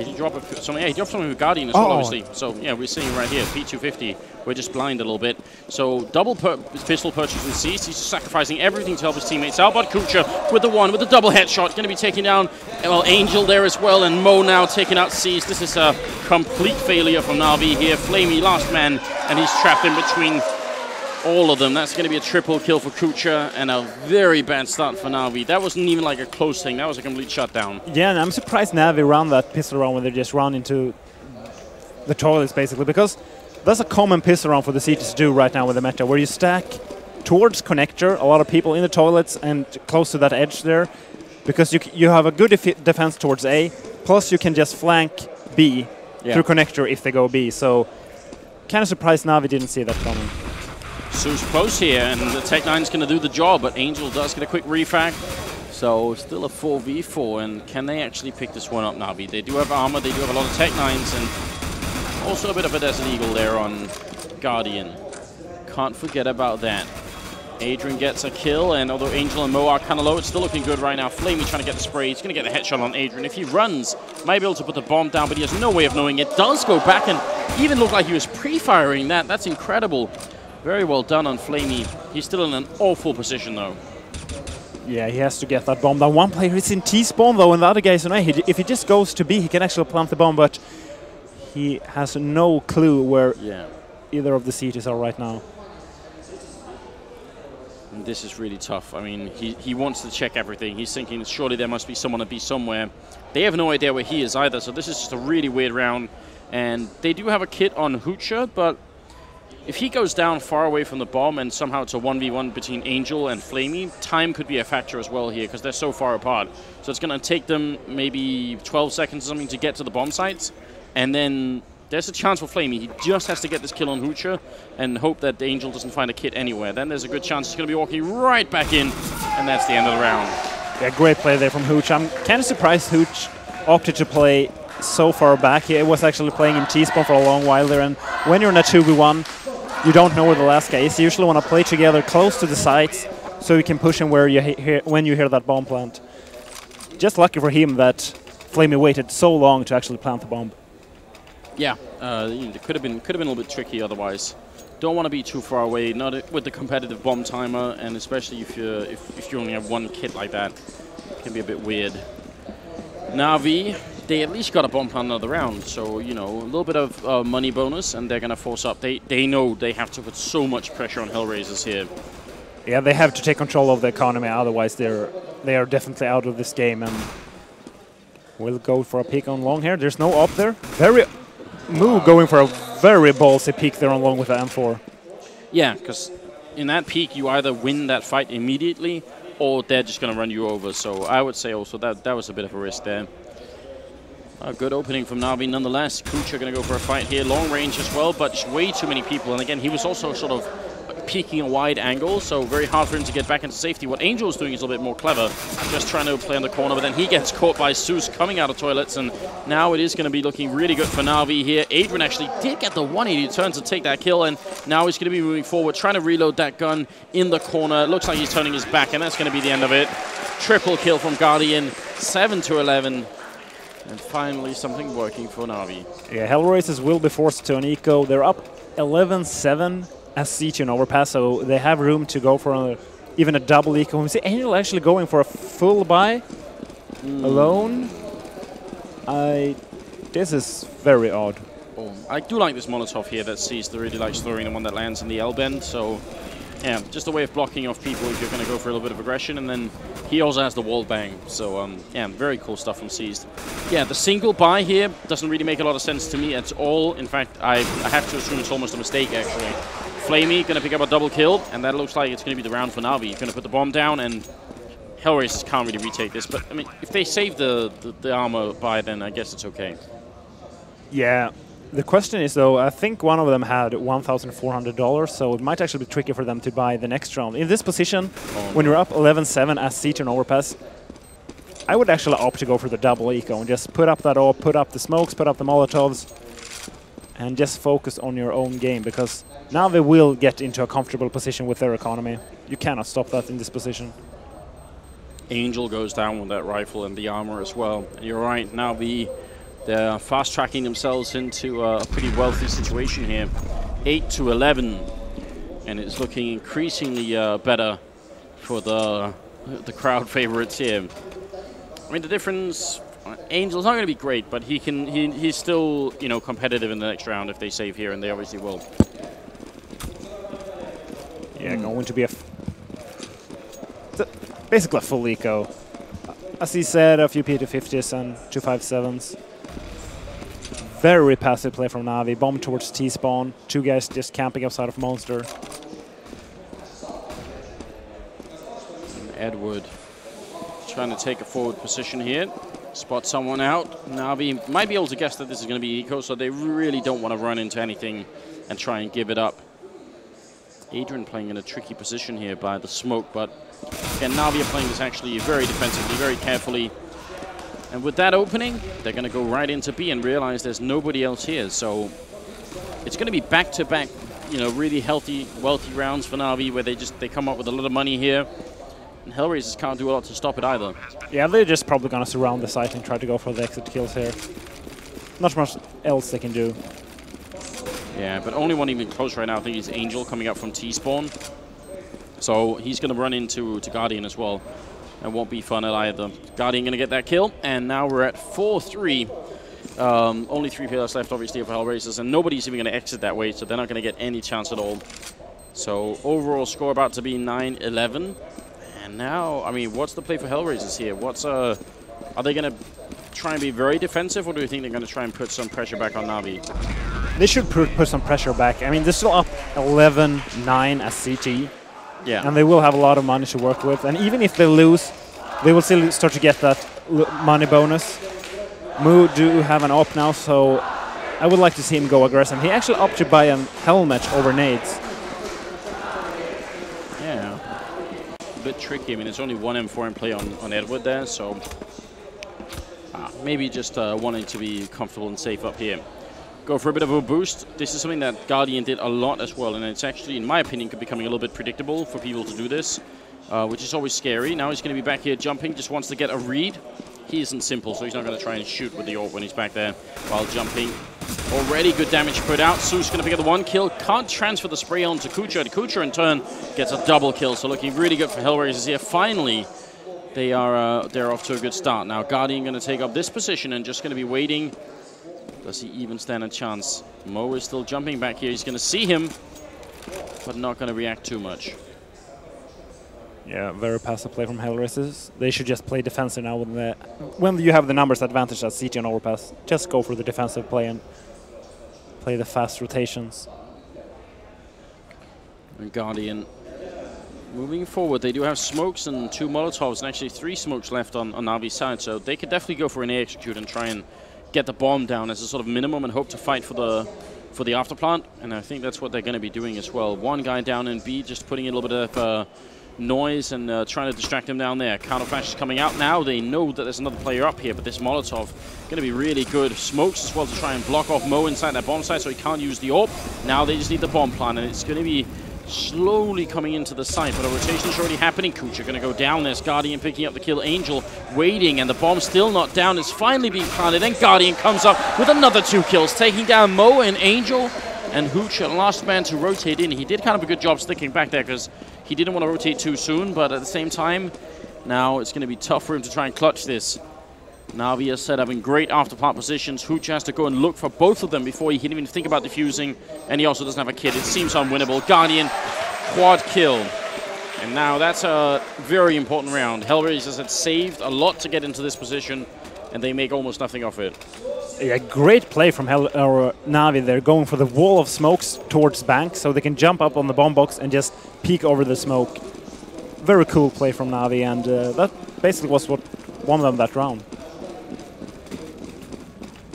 he drop something? Yeah, he dropped something with Guardian as well, obviously. So yeah, we're seeing right here, P250. We're just blind a little bit. So double pistol purchase with Cease. He's just sacrificing everything to help his teammates out. But Kucha with the double headshot, going to be taking down Angel there as well, and Mo now taking out Cease. This is a complete failure from Na'Vi here. Flamey last man, and he's trapped in between all of them. That's going to be a triple kill for Kucha, and a very bad start for Na'Vi. That wasn't even like a close thing. That was a complete shutdown. Yeah, and I'm surprised Na'Vi ran that pistol round when they just run into the toilets, basically, because that's a common piss around for the CTs to do right now with the meta, where you stack towards connector, a lot of people in the toilets and close to that edge there, because you have a good defense towards A, plus you can just flank B through connector if they go B. So kind of surprised Na'Vi didn't see that coming. Zeus close here, and the Tech-9's going to do the job, but Angel does get a quick refrag. So still a 4v4, and can they actually pick this one up, Na'Vi? They do have armor, they do have a lot of Tech-9s, and also a bit of a Desert Eagle there on Guardian. Can't forget about that. Adrian gets a kill, and although Angel and Mo are kind of low, it's still looking good right now. Flamey trying to get the spray. He's going to get the headshot on Adrian. If he runs, might be able to put the bomb down, but he has no way of knowing. It does go back and even look like he was pre-firing that. That's incredible. Very well done on Flamey. He's still in an awful position, though. Yeah, he has to get that bomb down. One player is in T-spawn, though, and the other guy is on A. If he just goes to B, he can actually plant the bomb, but he has no clue where either of the CTs are right now. And this is really tough. I mean, he wants to check everything. He's thinking, surely there must be someone to be somewhere. They have no idea where he is either, so this is just a really weird round. And they do have a kit on Hoocher, but if he goes down far away from the bomb and somehow it's a 1v1 between Angel and Flamey, time could be a factor as well here because they're so far apart. So it's going to take them maybe 12 seconds or something to get to the bomb sites. And then there's a chance for Flamey. He just has to get this kill on Hoocher and hope that the Angel doesn't find a kit anywhere. Then there's a good chance he's going to be walking right back in, and that's the end of the round. Yeah, great play there from Hooch. I'm kind of surprised Hooch opted to play so far back. He was actually playing in T-spawn for a long while there, and when you're in a 2v1, you don't know where the last guy is. You usually want to play together close to the sites so you can push him where when you hear that bomb plant. Just lucky for him that Flamey waited so long to actually plant the bomb. Yeah, it could have been a little bit tricky otherwise. Don't want to be too far away, not with the competitive bomb timer, and especially if you only have one kit like that, it can be a bit weird. Na'Vi, they at least got a bomb plant another round, so you know, a little bit of money bonus, and they're gonna force up. They know they have to put so much pressure on Hellraisers here. Yeah, they have to take control of the economy, otherwise they are definitely out of this game. And we'll go for a peek on long here. There's no up there. Going for a very ballsy peek there on long with the M4. Yeah, because in that peek you either win that fight immediately or they're just going to run you over. So I would say also that was a bit of a risk there. A good opening from Na'Vi nonetheless. Kucha going to go for a fight here. Long range as well, but just way too many people. And again, he was also sort of peeking a wide angle, so very hard for him to get back into safety. What Angel is doing is a little bit more clever, just trying to play on the corner, but then he gets caught by Zeus coming out of toilets, and now it is going to be looking really good for Na'Vi here. Adrian actually did get the 180 turn to take that kill, and now he's going to be moving forward, trying to reload that gun in the corner. It looks like he's turning his back, and that's going to be the end of it. Triple kill from Guardian, 7-11. And finally, something working for Na'Vi. Yeah, Hellraisers will be forced to an eco. They're up 11-7 as siege and overpass, so they have room to go for even a double eco. We see Angel actually going for a full buy alone. This is very odd. Oh, I do like this Molotov here that Seized really likes throwing, the one that lands in the L-bend. So, yeah, just a way of blocking off people if you're going to go for a little bit of aggression. And then he also has the wall bang. So, yeah, very cool stuff from Seized. Yeah, the single buy here doesn't really make a lot of sense to me at all. In fact, I have to assume it's almost a mistake, actually. Flamey going to pick up a double kill, and that looks like it's going to be the round for Na'Vi. Going to put the bomb down, and Hellraisers can't really retake this. But, I mean, if they save the armor buy, then I guess it's okay. Yeah. The question is, though, I think one of them had $1,400, so it might actually be tricky for them to buy the next round. In this position, when you're up 11-7 as siege and overpass, I would actually opt to go for the double eco and just put up that AWP, put up the smokes, put up the Molotovs, and just focus on your own game, because now they will get into a comfortable position with their economy. You cannot stop that in this position. Angel goes down with that rifle and the armor as well. And you're right, now they're fast-tracking themselves into a pretty wealthy situation here. 8-11, and it's looking increasingly better for the crowd favorites here. I mean, the difference, Angel's not going to be great, but he's still, you know, competitive in the next round if they save here, and they obviously will. Yeah, going to be basically a full eco. As he said, a few P250s and 257s. Very passive play from Na'Vi. Bomb towards T-spawn. 2 guys just camping outside of Monster. Edward trying to take a forward position here. Spot someone out. Na'Vi might be able to guess that this is going to be eco, so they really don't want to run into anything and try and give it up. Adrian playing in a tricky position here by the smoke, but again, Na'Vi are playing this actually very defensively, very carefully. And with that opening, they're going to go right into B and realize there's nobody else here. So it's going to be back-to-back, you know, really healthy, wealthy rounds for Na'Vi where they come up with a lot of money here. And Hellraisers can't do a lot to stop it either. Yeah, they're just probably going to surround the site and try to go for the exit kills here. Not much else they can do. Yeah, but only one even close right now, I think, is Angel coming up from T-spawn. So he's going to run into Guardian as well. And won't be fun at either. Guardian going to get that kill. And now we're at 4-3. Only 3 players left, obviously, for Hellraisers. And nobody's even going to exit that way, so they're not going to get any chance at all. So overall score about to be 9-11. And now, I mean, what's the play for Hellraisers here? Are they going to try and be very defensive, or do you think they're going to try and put some pressure back on Na'Vi? They should put some pressure back. I mean, they're still up 11-9 as CT. Yeah. And they will have a lot of money to work with. And even if they lose, they will still start to get that money bonus. Mu do have an op now, so I would like to see him go aggressive. He actually opted to buy a helmet over nades. Yeah. A bit tricky. I mean, it's only 1 M4 in play on Edward there, so maybe just wanting to be comfortable and safe up here. Go for a bit of a boost. This is something that Guardian did a lot as well, and it's actually, in my opinion, becoming a little bit predictable for people to do this, which is always scary. Now he's going to be back here jumping, just wants to get a read. He isn't simple, so he's not going to try and shoot with the AWP when he's back there while jumping. Already good damage put out. Su's going to pick up the 1 kill. Can't transfer the spray on to Kucha. Kucha, in turn, gets a double kill, so looking really good for Hellraisers here. Finally, they're off to a good start. Now Guardian going to take up this position and just going to be waiting. Does he even stand a chance? Mo is still jumping back here. He's going to see him, but not going to react too much. Yeah, very passive play from Hellraisers. They should just play defensive now. When you have the numbers advantage at CT and overpass, just go for the defensive play and play the fast rotations. And Guardian moving forward. They do have smokes and 2 Molotovs, and actually 3 smokes left on Na'Vi's side, so they could definitely go for an A execute and try and get the bomb down as a sort of minimum and hope to fight for the afterplant. And I think that's what they're going to be doing as well. 1 guy down in B, just putting in a little bit of noise and trying to distract him down there. Counter flash is coming out now. They know that there's another player up here, but this Molotov going to be really good. Smokes as well to try and block off Mo inside that bomb site so he can't use the AWP. Now they just need the bomb plant, and it's going to be slowly coming into the site, but a rotation is already happening. Kucha going to go down. There's Guardian picking up the kill. Angel waiting, and the bomb still not down. It's finally being planted. Then Guardian comes up with another 2 kills, taking down Mo and Angel. And Hooch, last man to rotate in. He did kind of a good job sticking back there because he didn't want to rotate too soon, but at the same time, now it's going to be tough for him to try and clutch this. Na'Vi is set up in great afterplant positions. Hooch has to go and look for both of them before he can even think about defusing, and he also doesn't have a kit. It seems unwinnable. Guardian, quad kill. And now that's a very important round. Hellraisers had saved a lot to get into this position, and they make almost nothing of it. Yeah, great play from Na'Vi. They're going for the wall of smokes towards bank, so they can jump up on the bomb box and just peek over the smoke. Very cool play from Na'Vi, and that basically was what won them that round.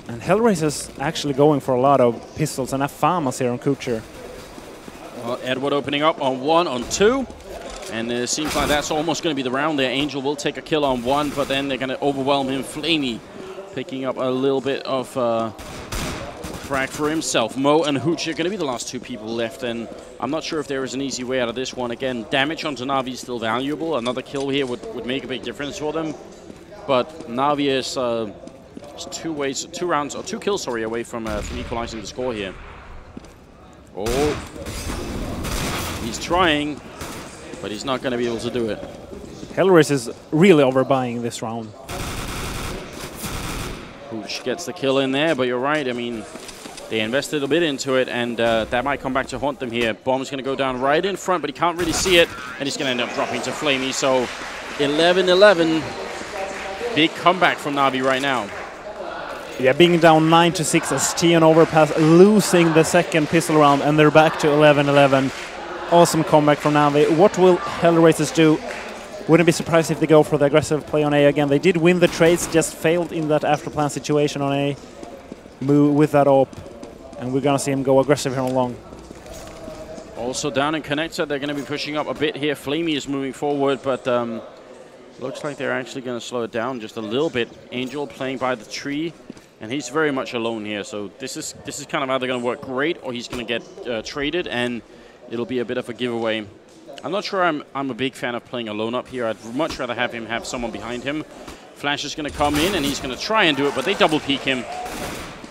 And Hellraisers actually going for a lot of pistols and have FAMAs here on Kucher. Well, Edward opening up on 1, on 2. And it seems like that's almost going to be the round there. Angel will take a kill on 1, but then they're going to overwhelm him. Flamey picking up a little bit of frag for himself. Mo and Hooch are going to be the last 2 people left, and I'm not sure if there is an easy way out of this one. Again, damage onto Na'Vi is still valuable. Another kill here would make a big difference for them. But Na'Vi is 2 kills, sorry, away from equalizing the score here. Oh, he's trying, but he's not going to be able to do it. Hellraisers is really overbuying this round. Hooch gets the kill in there, but you're right. I mean, they invested a bit into it, and that might come back to haunt them here. Bomb's going to go down right in front, but he can't really see it, and he's going to end up dropping to Flamey. So 11-11. Big comeback from Na'Vi right now. Yeah, being down 9-6 as T on overpass, losing the second pistol round, and they're back to 11-11. Awesome comeback from Navi. What will Hellraisers do? Wouldn't be surprised if they go for the aggressive play on A again. They did win the trades, just failed in that after plan situation on A. Move with that op, and we're gonna see him go aggressive here on long. Also down in connector, they're going to be pushing up a bit here. Flamey is moving forward, but looks like they're actually going to slow it down just a little bit. Angel playing by the tree, and he's very much alone here. So this is kind of either going to work great, or he's going to get traded, and it'll be a bit of a giveaway. I'm not sure I'm a big fan of playing alone up here. I'd much rather have him have someone behind him. Flash is going to come in, and he's going to try and do it, but they double peek him.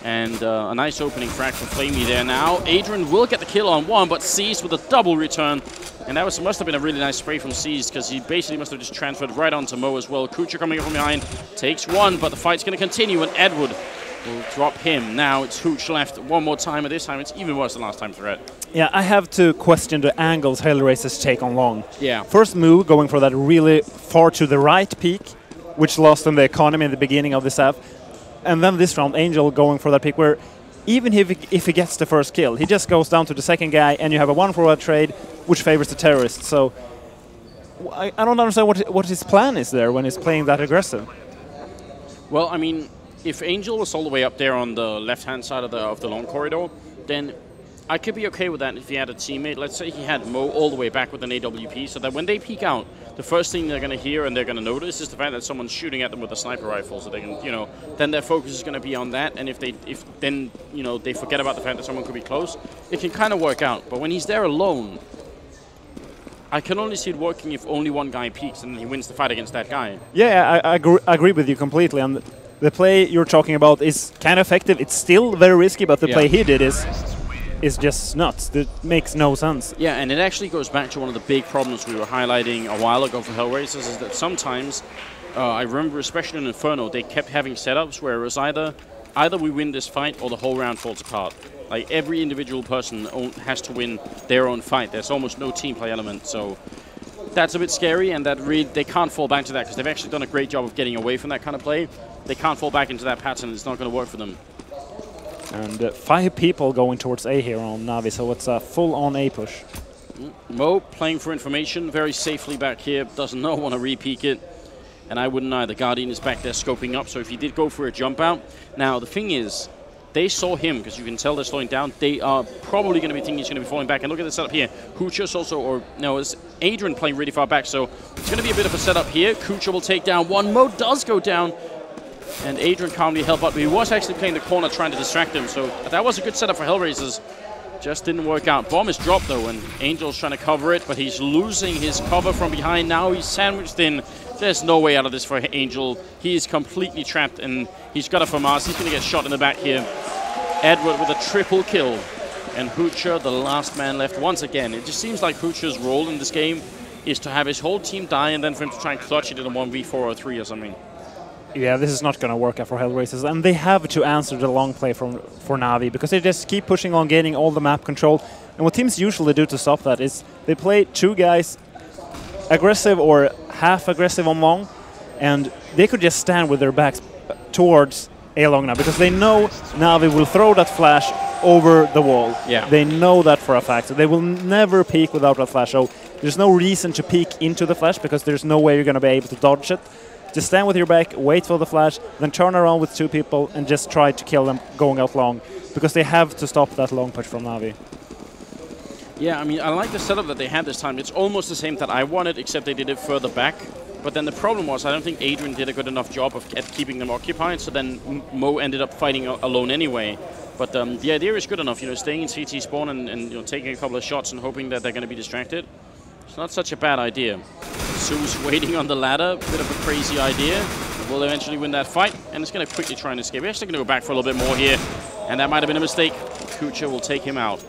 And a nice opening frag from Flamey there now. Adrian will get the kill on one, but Seized with a double return. And that must have been a really nice spray from Seized, because he basically must have just transferred right onto Mo as well. Kucha coming up from behind, takes one, but the fight's going to continue, and Edward will drop him. Now it's Hooch left one more time, and this time it's even worse than last time threat. Yeah, I have to question the angles Hellraisers take on long. Yeah. First move, going for that really far to the right peak, which lost them the economy in the beginning of this half. And then this round, Angel going for that pick where even if he gets the first kill, he just goes down to the second guy, and you have a 1-for-1 trade, which favors the terrorist. So I don't understand what his plan is there when he's playing that aggressive. Well, I mean, if Angel was all the way up there on the left-hand side of the long corridor, then I could be okay with that if he had a teammate. Let's say he had Mo all the way back with an AWP, so that when they peek out, the first thing they're going to hear and they're going to notice is the fact that someone's shooting at them with a sniper rifle. So they can, then their focus is going to be on that. And if then they forget about the fact that someone could be close, it can kind of work out. But when he's there alone, I can only see it working if only one guy peeks and he wins the fight against that guy. Yeah, I agree with you completely. And the play you're talking about is kind of effective. It's still very risky, but the play he did is just nuts. It makes no sense. Yeah, and it actually goes back to one of the big problems we were highlighting a while ago for Hellraisers, is that sometimes, I remember especially in Inferno, they kept having setups where it was either we win this fight or the whole round falls apart. Like, every individual person has to win their own fight. There's almost no team play element, so that's a bit scary, and that they can't fall back to that, because they've actually done a great job of getting away from that kind of play. They can't fall back into that pattern. It's not going to work for them. And 5 people going towards A here on Navi, so it's a full-on A push. Mo playing for information, very safely back here, does not want to re-peek it. And I wouldn't either. Guardian is back there scoping up, so if he did go for a jump out. Now, the thing is, they saw him, because you can tell they're slowing down. They are probably going to be thinking he's going to be falling back. And look at the setup here. Kucha's also, or no, it's Adrian playing really far back, so it's going to be a bit of a setup here. Kucha will take down one. Mo does go down. And Adrian calmly helped out, but he was actually playing the corner trying to distract him, so that was a good setup for Hellraisers. Just didn't work out. Bomb is dropped though, and Angel's trying to cover it, but he's losing his cover from behind. Now he's sandwiched in. There's no way out of this for Angel. He is completely trapped, and he's got a FAMAS. He's going to get shot in the back here. Edward with a triple kill, and Hoocher, the last man left once again. It just seems like Hoocher's role in this game is to have his whole team die, and then for him to try and clutch it in a 1v4 or 3 or something. Yeah, this is not going to work out for Hellraisers, and they have to answer the long play for Navi, because they just keep pushing on, gaining all the map control. And what teams usually do to stop that is they play 2 guys aggressive or half aggressive on long, and they could just stand with their backs towards A long now, because they know Navi will throw that flash over the wall. Yeah. They know that for a fact. So they will never peek without that flash. So there's no reason to peek into the flash, because there's no way you're going to be able to dodge it. Just stand with your back, wait for the flash, then turn around with 2 people and just try to kill them going out long, because they have to stop that long push from Navi. Yeah, I mean, I like the setup that they had this time. It's almost the same that I wanted, except they did it further back. But then the problem was, I don't think Adrian did a good enough job at keeping them occupied, so then Mo ended up fighting alone anyway. But the idea is good enough, staying in CT spawn and taking a couple of shots and hoping that they're going to be distracted. It's not such a bad idea. Su's waiting on the ladder, bit of a crazy idea. Will eventually win that fight, and it's going to quickly try and escape. We're actually going to go back for a little bit more here, and that might have been a mistake. Kucha will take him out.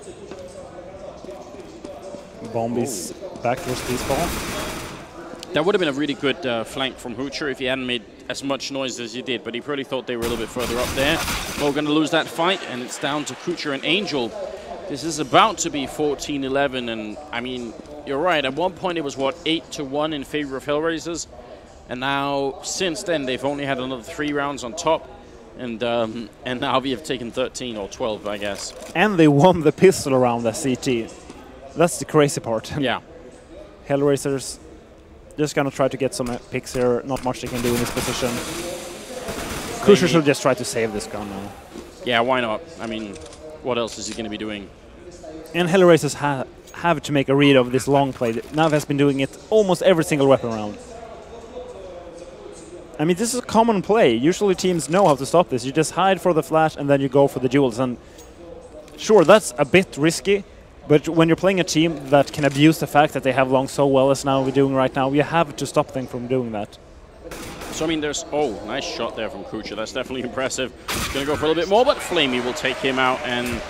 Bomb is back towards despawn. That would have been a really good flank from Hoocher if he hadn't made as much noise as he did, but he probably thought they were a little bit further up there. We're going to lose that fight, and it's down to Kucha and Angel. This is about to be 14-11, and I mean, you're right. At one point, it was, what, 8-1 in favor of Hellraisers? And now, since then, they've only had another 3 rounds on top. And Navi have taken 13 or 12, I guess. And they won the pistol around the CT. That's the crazy part. Yeah. Hellraisers just gonna try to get some picks here. Not much they can do in this position. Crucial should just try to save this gun now. Yeah, why not? I mean, what else is he going to be doing? And Hellraisers have to make a read of this long play. Navi has been doing it almost every single weapon round. I mean, this is a common play. Usually teams know how to stop this. You just hide for the flash and then you go for the duels. And sure, that's a bit risky, but when you're playing a team that can abuse the fact that they have long so well as now we're doing right now, you have to stop them from doing that. So, I mean, there's... Oh, nice shot there from Kucha. That's definitely impressive. He's going to go for a little bit more, but Flamey will take him out. And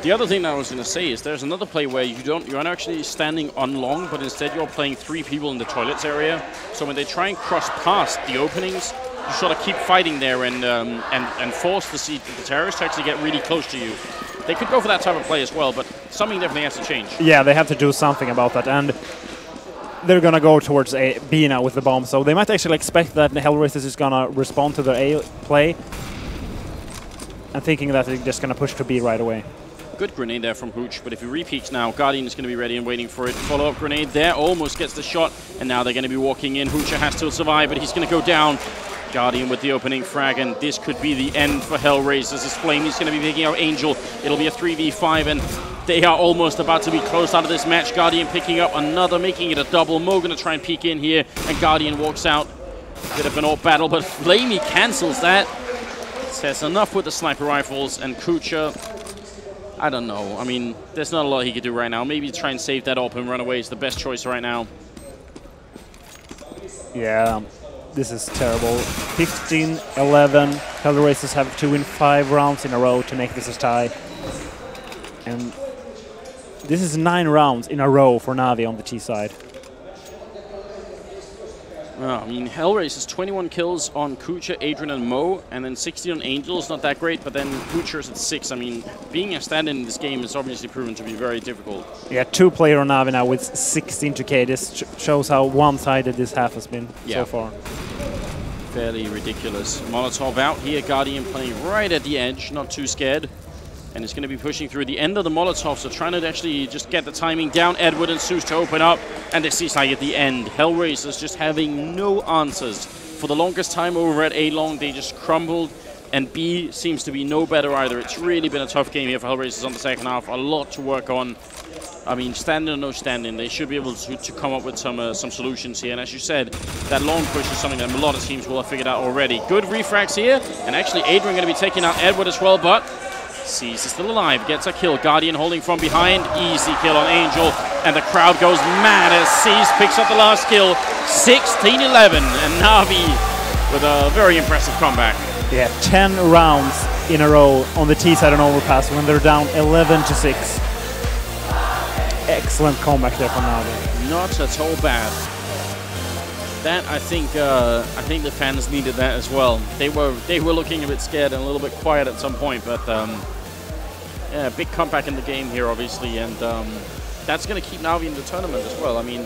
the other thing that I was going to say is there's another play where you're not actually standing on long, but instead you're playing 3 people in the toilets area. So when they try and cross past the openings, you sort of keep fighting there and force the terrorists to actually get really close to you. They could go for that type of play as well, but something definitely has to change. Yeah, they have to do something about that. And they're going to go towards A, B now with the bomb, so they might actually expect that the Hellraisers is going to respond to their A play and thinking that they're just going to push to B right away. Good grenade there from Hooch, but if he repeats now, Guardian is going to be ready and waiting for it. Follow-up grenade there, almost gets the shot, and now they're going to be walking in. Hooch has to survive, but he's going to go down. Guardian with the opening frag, and this could be the end for Hellraisers. As Flame is going to be picking out Angel. It'll be a 3v5, and they are almost about to be closed out of this match. Guardian picking up another, making it a double. Mo going to try and peek in here, and Guardian walks out. Bit of an AWP battle, but Flamey cancels that. Says enough with the sniper rifles, and Kucha, I don't know. I mean, there's not a lot he could do right now. Maybe try and save that AWP and run away is the best choice right now. Yeah. This is terrible. 15-11. Hellraisers have to win 5 rounds in a row to make this a tie. And this is 9 rounds in a row for Navi on the T side. Well, I mean, Hellraisers 21 kills on Kucha, Adrian, and Mo, and then 16 on Angel is not that great, but then Kucha's at 6. I mean, being a stand-in in this game is obviously proven to be very difficult. Yeah, 2-player on Navi now with 16 to K. This shows how one-sided this half has been so far. Fairly ridiculous. Molotov out here, Guardian playing right at the edge, not too scared. And it's going to be pushing through the end of the Molotov, so trying to actually just get the timing down. Edward and Zeus to open up, and this is like at the end. Hellraisers just having no answers. For the longest time over at A-Long, they just crumbled, and B seems to be no better either. It's really been a tough game here for Hellraisers on the second half. A lot to work on. I mean, standing or no standing, they should be able to come up with some solutions here. And as you said, that long push is something that a lot of teams will have figured out already. Good refrags here, and actually Adrian going to be taking out Edward as well, but Seas is still alive, gets a kill. Guardian holding from behind, easy kill on Angel, and the crowd goes mad as Seas picks up the last kill. 16-11, and Navi with a very impressive comeback. Yeah, 10 rounds in a row on the T side on overpass when they're down 11-6. Excellent comeback there from Navi. Not at all bad. That I think the fans needed that as well. They were looking a bit scared and a little bit quiet at some point, but yeah, big comeback in the game here, obviously, and that's going to keep Navi in the tournament as well. I mean,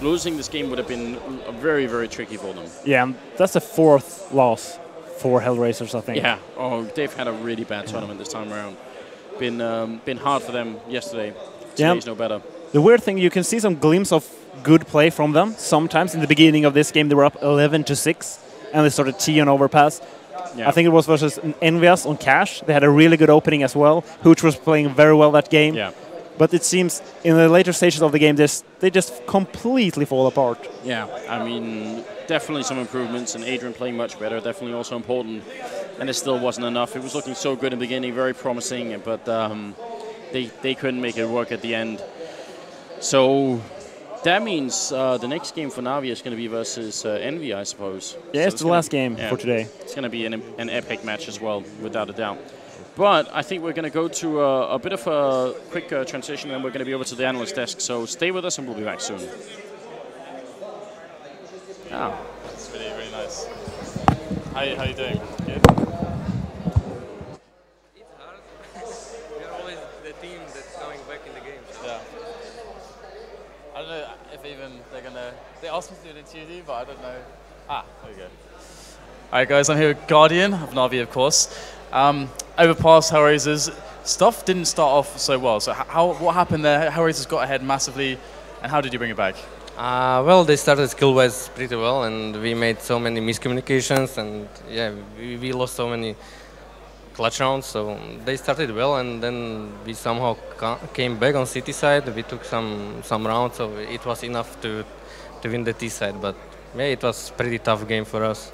losing this game would have been very, very tricky for them. Yeah, and that's the 4th loss for Hellraisers, I think. Yeah. Oh, they've had a really bad tournament this time around. Been hard for them yesterday. Today's no better. The weird thing, you can see some glimpse of good play from them. Sometimes in the beginning of this game, they were up 11-6, and they started T on overpass. Yeah. I think it was versus Envious on Cash. They had a really good opening as well. Hooch was playing very well that game. Yeah. But it seems in the later stages of the game, they just completely fall apart. Yeah, I mean, definitely some improvements, and Adrian playing much better, definitely also important. And it still wasn't enough. It was looking so good in the beginning, very promising, but they couldn't make it work at the end. So that means the next game for Navi is going to be versus Envy, I suppose. Yeah, so it's the last game for today. It's going to be an epic match as well, without a doubt. But I think we're going to go to a bit of a quick transition, and we're going to be over to the analyst desk. So stay with us, and we'll be back soon. Ah, that's really, really nice. How you doing? Good? It's hard. We're always the team that's going back in the game. So. Yeah. I don't know if even they're going to... They asked me to do it in 2D, but I don't know. Ah, there we go. All right, guys, I'm here with Guardian of Navi, of course. Over past Hellraisers, stuff didn't start off so well. So what happened there? Hellraisers got ahead massively, and how did you bring it back? Well, they started skill-wise pretty well, and we made so many miscommunications, and yeah, we lost so many clutch rounds. So they started well, and then we somehow came back on City side. We took some rounds, so it was enough to win the T side. But yeah, it was a pretty tough game for us.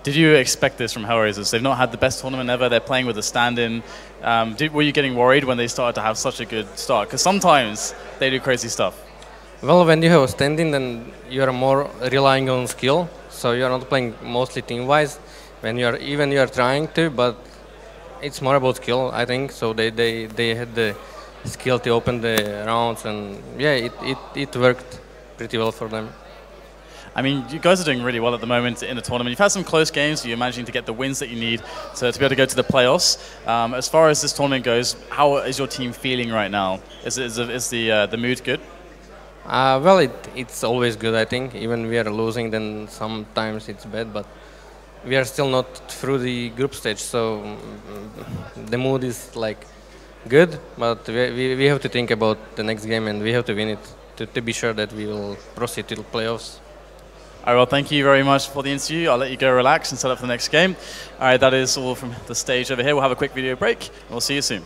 Did you expect this from Hellraisers? They've not had the best tournament ever. They're playing with a stand-in. Were you getting worried when they started to have such a good start? Because sometimes they do crazy stuff. Well, when you have a stand-in, then you are more relying on skill. So you are not playing mostly team-wise. When you are trying to, but it's more about skill, I think. So they had the skill to open the rounds, and yeah, it worked pretty well for them. I mean, you guys are doing really well at the moment in the tournament. You've had some close games. You're managing to get the wins that you need to be able to go to the playoffs. As far as this tournament goes, how is your team feeling right now? Is the mood good? Well, it's always good, I think. Even we are losing, then sometimes it's bad, but we are still not through the group stage, so the mood is like good, but we have to think about the next game, and we have to win it to be sure that we will proceed to the playoffs. All right, well, thank you very much for the interview. I'll let you go relax and set up for the next game. All right, that is all from the stage over here. We'll have a quick video break, and we'll see you soon.